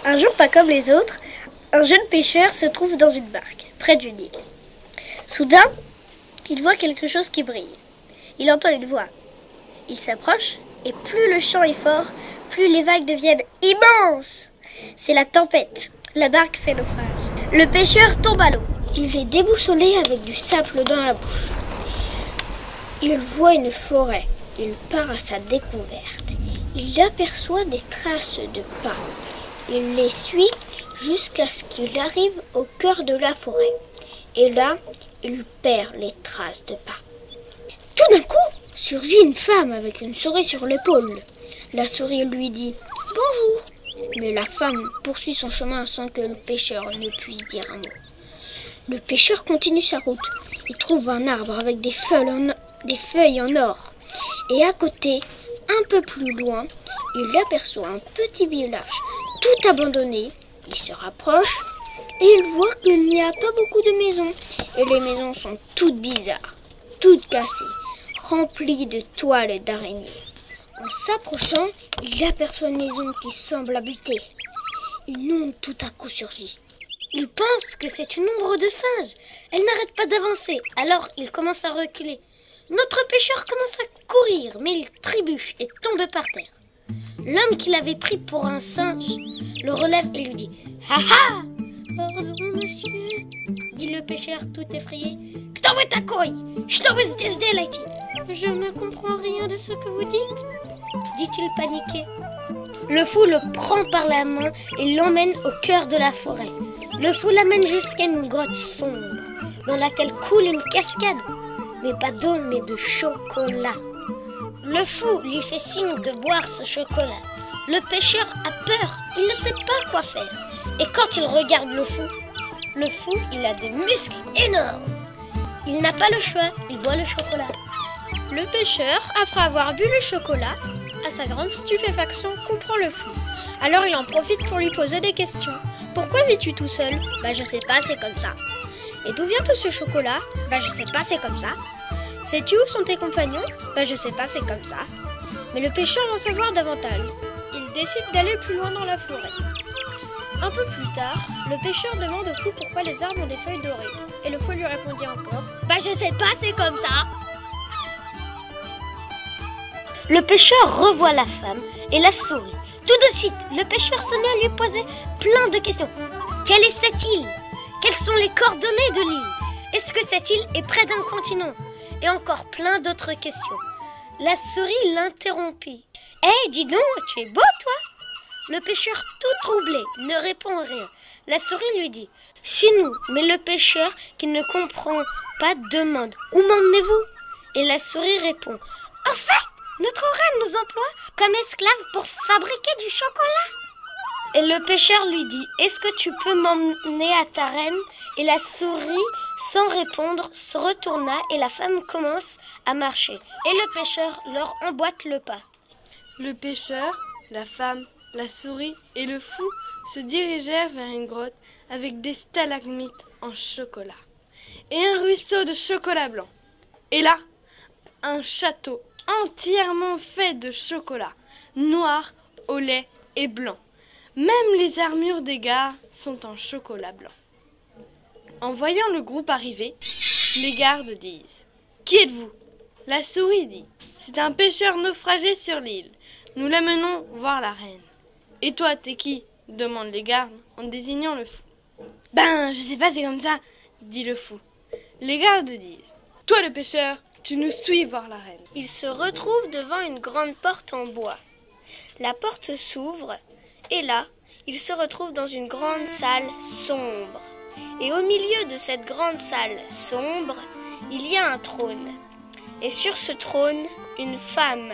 Un jour, pas comme les autres, un jeune pêcheur se trouve dans une barque, près d'une île. Soudain, il voit quelque chose qui brille. Il entend une voix. Il s'approche, et plus le chant est fort, plus les vagues deviennent immenses. C'est la tempête. La barque fait naufrage. Le pêcheur tombe à l'eau. Il est déboussolé avec du sable dans la bouche. Il voit une forêt. Il part à sa découverte. Il aperçoit des traces de pas. Il les suit jusqu'à ce qu'il arrive au cœur de la forêt. Et là, il perd les traces de pas. Tout d'un coup, surgit une femme avec une souris sur l'épaule. La souris lui dit « Bonjour ». Mais la femme poursuit son chemin sans que le pêcheur ne puisse dire un mot. Le pêcheur continue sa route. Il trouve un arbre avec des feuilles en or. Et à côté, un peu plus loin, il aperçoit un petit village tout abandonné. Il se rapproche et il voit qu'il n'y a pas beaucoup de maisons. Et les maisons sont toutes bizarres, toutes cassées, remplies de toiles et d'araignées. En s'approchant, il aperçoit une maison qui semble habitée. Une ombre tout à coup surgit. Il pense que c'est une ombre de singe. Elle n'arrête pas d'avancer, alors il commence à reculer. Notre pêcheur commence à courir, mais il trébuche et tombe par terre. L'homme qui l'avait pris pour un singe le relève et lui dit « Ha ha !»« Pardon, monsieur !» dit le pêcheur tout effrayé. « Kto wy takoi? Что вы здесь делаете ?»« Je ne comprends rien de ce que vous dites, » dit-il paniqué. Le fou le prend par la main et l'emmène au cœur de la forêt. Le fou l'amène jusqu'à une grotte sombre, dans laquelle coule une cascade, mais pas d'eau, mais de chocolat. Le fou lui fait signe de boire ce chocolat. Le pêcheur a peur, il ne sait pas quoi faire. Et quand il regarde le fou, il a des muscles énormes. Il n'a pas le choix, il boit le chocolat. Le pêcheur, après avoir bu le chocolat, à sa grande stupéfaction, comprend le fou. Alors il en profite pour lui poser des questions. Pourquoi vis-tu tout seul ? Je sais pas, c'est comme ça. Et d'où vient tout ce chocolat ? Je sais pas, c'est comme ça. Sais-tu où sont tes compagnons ? Je sais pas, c'est comme ça. Mais le pêcheur veut en savoir davantage. Il décide d'aller plus loin dans la forêt. Un peu plus tard, le pêcheur demande au fou pourquoi les arbres ont des feuilles dorées. Et le fou lui répondit encore « je sais pas, c'est comme ça !» Le pêcheur revoit la femme et la souris. Tout de suite, le pêcheur se met à lui poser plein de questions. Quelle est cette île ? Quelles sont les coordonnées de l'île ? Est-ce que cette île est près d'un continent ? Et encore plein d'autres questions. La souris l'interrompit. « Hé, dis donc, tu es beau, toi ?» Le pêcheur, tout troublé, ne répond rien. La souris lui dit « Suis-nous !» Mais le pêcheur, qui ne comprend pas, demande « Où m'emmenez-vous » Et la souris répond « En fait, notre reine nous emploie comme esclaves pour fabriquer du chocolat. » Et le pêcheur lui dit « Est-ce que tu peux m'emmener à ta reine ?» Et la souris, sans répondre, se retourna et la femme commence à marcher. Et le pêcheur leur emboîte le pas. Le pêcheur, la femme, la souris et le fou se dirigèrent vers une grotte avec des stalagmites en chocolat et un ruisseau de chocolat blanc. Et là, un château entièrement fait de chocolat, noir, au lait et blanc. Même les armures des gardes sont en chocolat blanc. En voyant le groupe arriver, les gardes disent « Qui êtes-vous » La souris dit « C'est un pêcheur naufragé sur l'île. Nous l'amenons voir la reine. »« Et toi, t'es qui » demandent les gardes en désignant le fou. « Je sais pas, c'est comme ça » dit le fou. Les gardes disent « Toi, le pêcheur, tu nous suis voir la reine. » Ils se retrouvent devant une grande porte en bois. La porte s'ouvre et là, ils se retrouvent dans une grande salle sombre. Et au milieu de cette grande salle sombre, il y a un trône. Et sur ce trône, une femme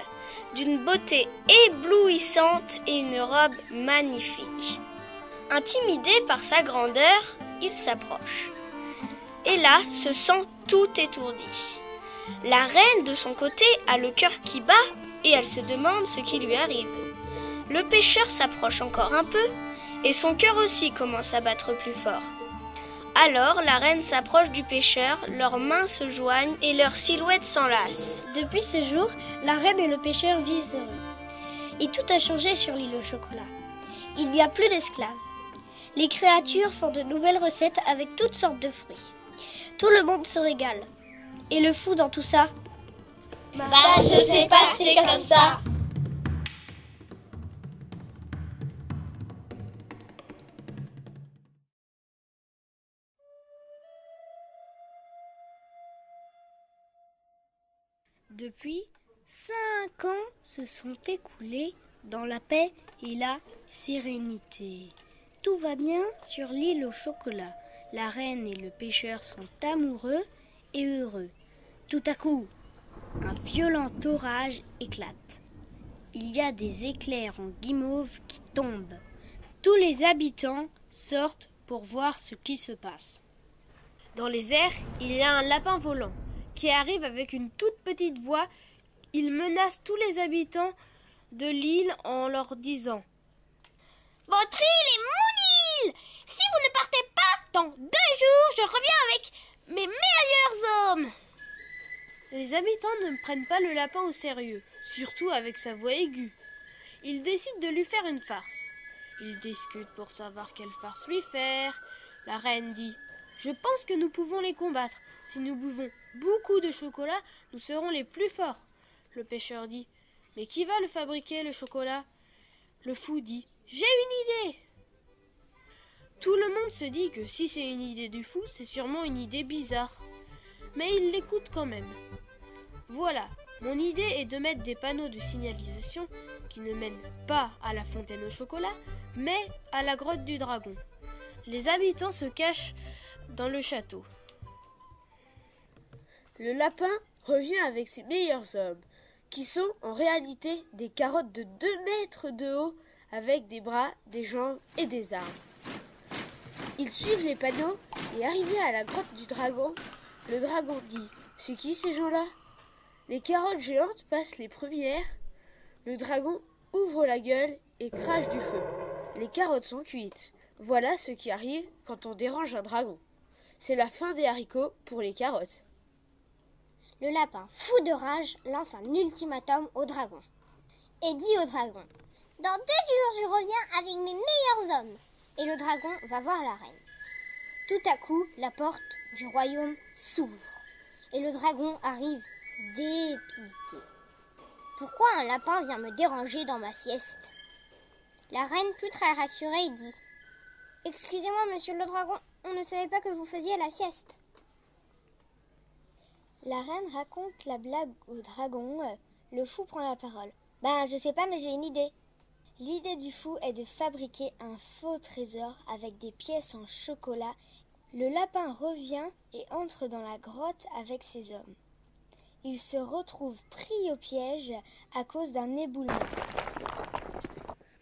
d'une beauté éblouissante et une robe magnifique. Intimidé par sa grandeur, il s'approche. Et là, se sent tout étourdi. La reine, de son côté, a le cœur qui bat et elle se demande ce qui lui arrive. Le pêcheur s'approche encore un peu et son cœur aussi commence à battre plus fort. Alors la reine s'approche du pêcheur, leurs mains se joignent et leurs silhouettes s'enlacent. Depuis ce jour, la reine et le pêcheur vivent heureux. Et tout a changé sur l'île au chocolat. Il n'y a plus d'esclaves. Les créatures font de nouvelles recettes avec toutes sortes de fruits. Tout le monde se régale. Et le fou dans tout ça? Je sais pas, c'est comme ça. Depuis 5 ans se sont écoulés dans la paix et la sérénité. Tout va bien sur l'île au chocolat. La reine et le pêcheur sont amoureux et heureux. Tout à coup, un violent orage éclate. Il y a des éclairs en guimauve qui tombent. Tous les habitants sortent pour voir ce qui se passe. Dans les airs, il y a un lapin volant qui arrive avec une toute petite voix. Il menace tous les habitants de l'île en leur disant: Votre île est mon île! Si vous ne partez pas, dans 2 jours, je reviens avec mes meilleurs hommes! Les habitants ne prennent pas le lapin au sérieux, surtout avec sa voix aiguë. Ils décident de lui faire une farce. Ils discutent pour savoir quelle farce lui faire. La reine dit: Je pense que nous pouvons les combattre. Si nous buvons beaucoup de chocolat, nous serons les plus forts. Le pêcheur dit: Mais qui va le fabriquer, le chocolat? Le fou dit: J'ai une idée. Tout le monde se dit que si c'est une idée du fou, c'est sûrement une idée bizarre. Mais il l'écoute quand même. Voilà, mon idée est de mettre des panneaux de signalisation qui ne mènent pas à la fontaine au chocolat, mais à la grotte du dragon. Les habitants se cachent dans le château. Le lapin revient avec ses meilleurs hommes, qui sont en réalité des carottes de 2 mètres de haut, avec des bras, des jambes et des armes. Ils suivent les panneaux et arrivés à la grotte du dragon, le dragon dit: C'est qui ces gens-là? Les carottes géantes passent les premières. Le dragon ouvre la gueule et crache du feu. Les carottes sont cuites. Voilà ce qui arrive quand on dérange un dragon. C'est la fin des haricots pour les carottes. Le lapin, fou de rage, lance un ultimatum au dragon. Et dit au dragon: Dans 2 jours, je reviens avec mes meilleurs hommes. Et le dragon va voir la reine. Tout à coup, la porte du royaume s'ouvre. Et le dragon arrive dépité. Pourquoi un lapin vient me déranger dans ma sieste? La reine, plus très rassurée, dit: Excusez-moi, monsieur le dragon, on ne savait pas que vous faisiez la sieste. La reine raconte la blague au dragon. Le fou prend la parole. Je sais pas, mais j'ai une idée. L'idée du fou est de fabriquer un faux trésor avec des pièces en chocolat. Le lapin revient et entre dans la grotte avec ses hommes. Il se retrouve pris au piège à cause d'un éboulement.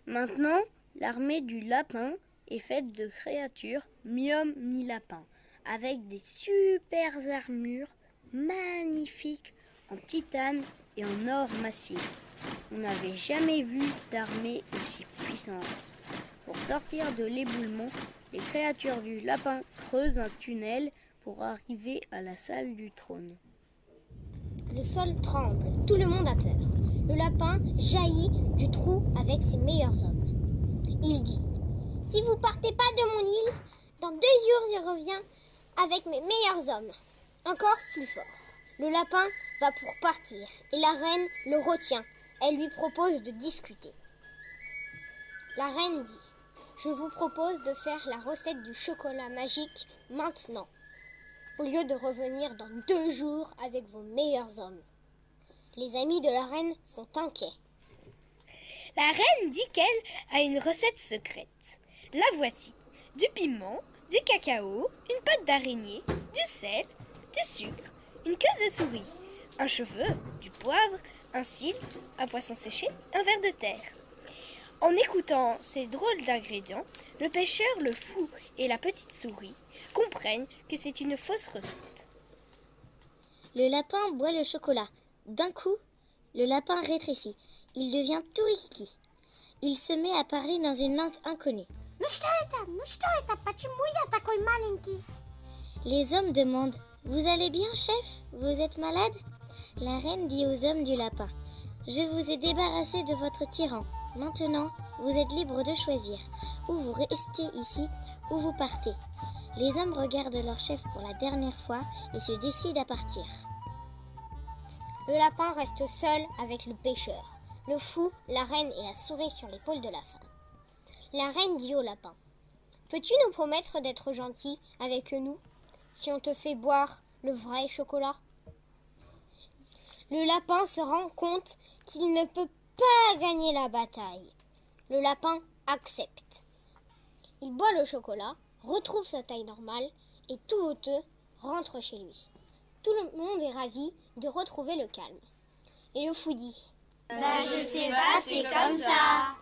Maintenant, l'armée du lapin est faite de créatures mi-homme, mi-lapin, avec des super armures magnifiques en titane et en or massif. On n'avait jamais vu d'armée aussi puissante. Pour sortir de l'éboulement, les créatures du lapin creusent un tunnel pour arriver à la salle du trône. Le sol tremble, tout le monde a peur. Le lapin jaillit du trou avec ses meilleurs hommes. Il dit: Si vous partez pas de mon île, dans 2 jours je reviens avec mes meilleurs hommes. Encore plus fort. Le lapin va pour partir et la reine le retient. Elle lui propose de discuter. La reine dit: Je vous propose de faire la recette du chocolat magique maintenant, au lieu de revenir dans 2 jours avec vos meilleurs hommes. Les amis de la reine sont inquiets. La reine dit qu'elle a une recette secrète. La voici: du piment, du cacao, une pâte d'araignée, du sel, du sucre, une queue de souris, un cheveu, du poivre, un cil, un poisson séché, un ver de terre. En écoutant ces drôles d'ingrédients, le pêcheur, le fou et la petite souris comprennent que c'est une fausse recette. Le lapin boit le chocolat. D'un coup, le lapin rétrécit. Il devient tout rikiki. Il se met à parler dans une langue inconnue. Les hommes demandent: Vous allez bien, chef? Vous êtes malade? La reine dit aux hommes du lapin: Je vous ai débarrassé de votre tyran. Maintenant, vous êtes libre de choisir. Ou vous restez ici, ou vous partez. Les hommes regardent leur chef pour la dernière fois et se décident à partir. Le lapin reste seul avec le pêcheur, le fou, la reine et la souris sur l'épaule de la femme. La reine dit au lapin: « Peux-tu nous promettre d'être gentil avec nous si on te fait boire le vrai chocolat ?» Le lapin se rend compte qu'il ne peut pas gagner la bataille. Le lapin accepte. Il boit le chocolat, retrouve sa taille normale et tout honteux rentre chez lui. Tout le monde est ravi de retrouver le calme. Et le fou dit: Je sais pas, c'est comme ça.